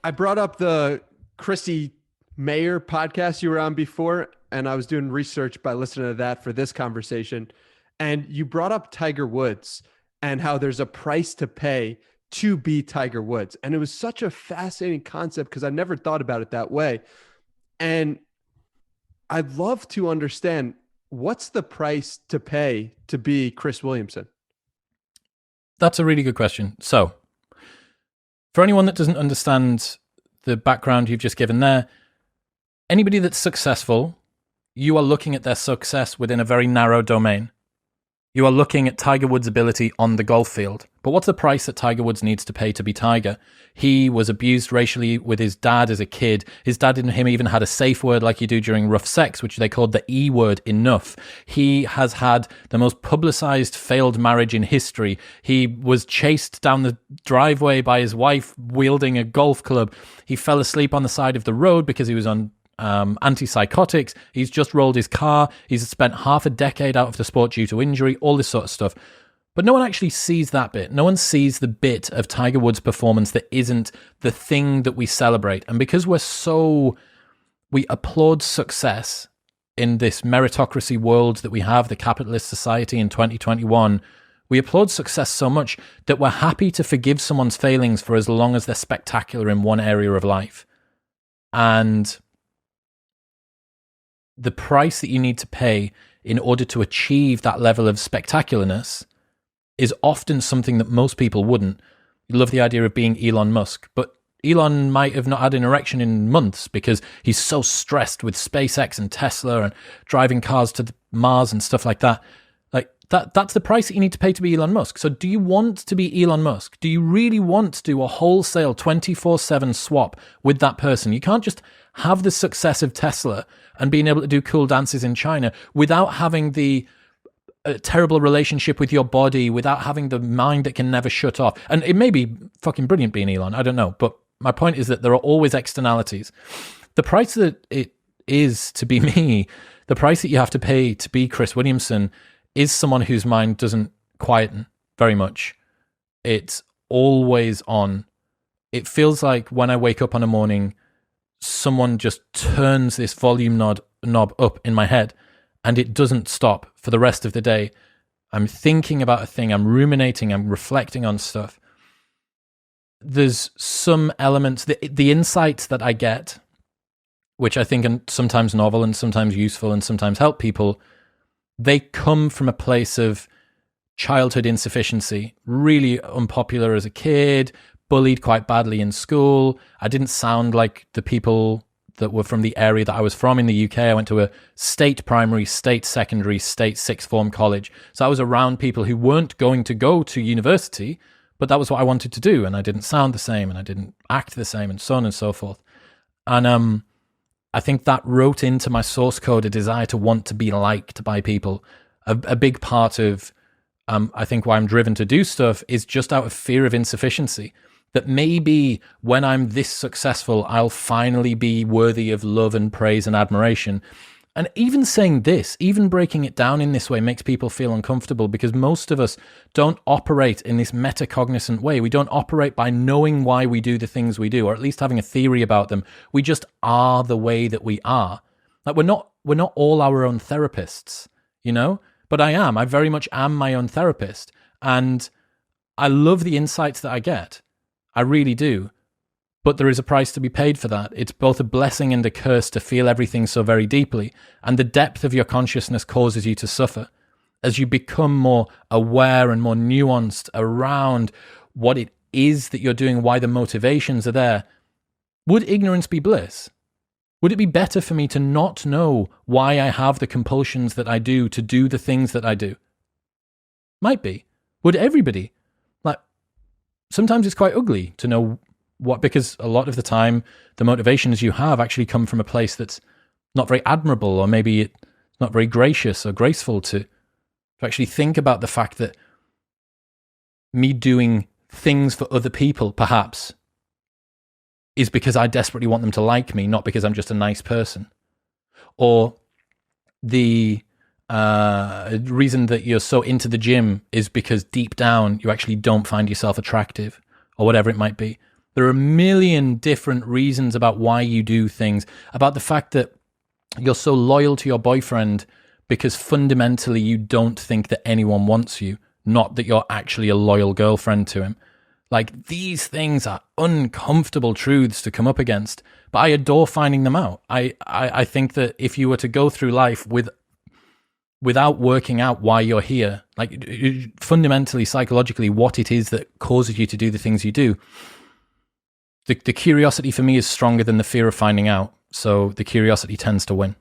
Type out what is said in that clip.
I brought up the Chrissy Mayer podcast you were on before, and I was doing research by listening to that for this conversation. And you brought up Tiger Woods and how there's a price to pay to be Tiger Woods. And it was such a fascinating concept because I never thought about it that way. And I'd love to understand what's the price to pay to be Chris Williamson? That's a really good question. So, for anyone that doesn't understand the background you've just given there, anybody that's successful, you are looking at their success within a very narrow domain. You are looking at Tiger Woods' ability on the golf field. But what's the price that Tiger Woods needs to pay to be Tiger? He was abused racially with his dad as a kid. His dad and him even had a safe word like you do during rough sex, which they called the E word, enough. He has had the most publicized failed marriage in history. He was chased down the driveway by his wife wielding a golf club. He fell asleep on the side of the road because he was on antipsychotics. He's just rolled his car. He's spent half a decade out of the sport due to injury, all this sort of stuff. But no one actually sees that bit. No one sees the bit of Tiger Woods' performance that isn't the thing that we celebrate. And because we applaud success in this meritocracy world that we have, the capitalist society in 2021, we applaud success so much that we're happy to forgive someone's failings for as long as they're spectacular in one area of life. And the price that you need to pay in order to achieve that level of spectacularness is often something that most people wouldn't. You love the idea of being Elon Musk, but Elon might have not had an erection in months because he's so stressed with SpaceX and Tesla and driving cars to Mars and stuff like that. Like that's the price that you need to pay to be Elon Musk. So do you want to be Elon Musk? Do you really want to do a wholesale 24/7 swap with that person? You can't just have the success of Tesla and being able to do cool dances in China without having the terrible relationship with your body, without having the mind that can never shut off. And it may be fucking brilliant being Elon, I don't know. But my point is that there are always externalities. The price that it is to be me, the price that you have to pay to be Chris Williamson is someone whose mind doesn't quieten very much. It's always on. It feels like when I wake up on a morning, someone just turns this volume knob up in my head and it doesn't stop for the rest of the day. I'm thinking about a thing, I'm ruminating, I'm reflecting on stuff. There's some elements, the insights that I get, which I think are sometimes novel and sometimes useful and sometimes help people, they come from a place of childhood insufficiency, really unpopular as a kid, bullied quite badly in school. I didn't sound like the people that were from the area that I was from in the UK. I went to a state primary, state secondary, state sixth form college. So I was around people who weren't going to go to university, but that was what I wanted to do. And I didn't sound the same and I didn't act the same and so on and so forth. And I think that wrote into my source code a desire to want to be liked by people. A big part of, I think, why I'm driven to do stuff is just out of fear of insufficiency. That maybe when I'm this successful, I'll finally be worthy of love and praise and admiration. And even saying this, even breaking it down in this way makes people feel uncomfortable because most of us don't operate in this metacognizant way. We don't operate by knowing why we do the things we do, or at least having a theory about them. We just are the way that we are. Like we're not all our own therapists, you know? But I very much am my own therapist. And I love the insights that I get. I really do. But there is a price to be paid for that. It's both a blessing and a curse to feel everything so very deeply. And the depth of your consciousness causes you to suffer. As you become more aware and more nuanced around what it is that you're doing, why the motivations are there, would ignorance be bliss? Would it be better for me to not know why I have the compulsions that I do to do the things that I do? Might be. Would everybody? Like, sometimes it's quite ugly to know what, because a lot of the time the motivations you have actually come from a place that's not very admirable, or maybe it's not very gracious or graceful to actually think about the fact that me doing things for other people, perhaps, is because I desperately want them to like me, not because I'm just a nice person. Or the reason that you're so into the gym is because deep down you actually don't find yourself attractive, or whatever it might be. There are a million different reasons about why you do things, about the fact that you're so loyal to your boyfriend because fundamentally you don't think that anyone wants you, not that you're actually a loyal girlfriend to him. Like, these things are uncomfortable truths to come up against, but I adore finding them out. I think that if you were to go through life without working out why you're here, like fundamentally, psychologically, what it is that causes you to do the things you do, the curiosity for me is stronger than the fear of finding out. So the curiosity tends to win.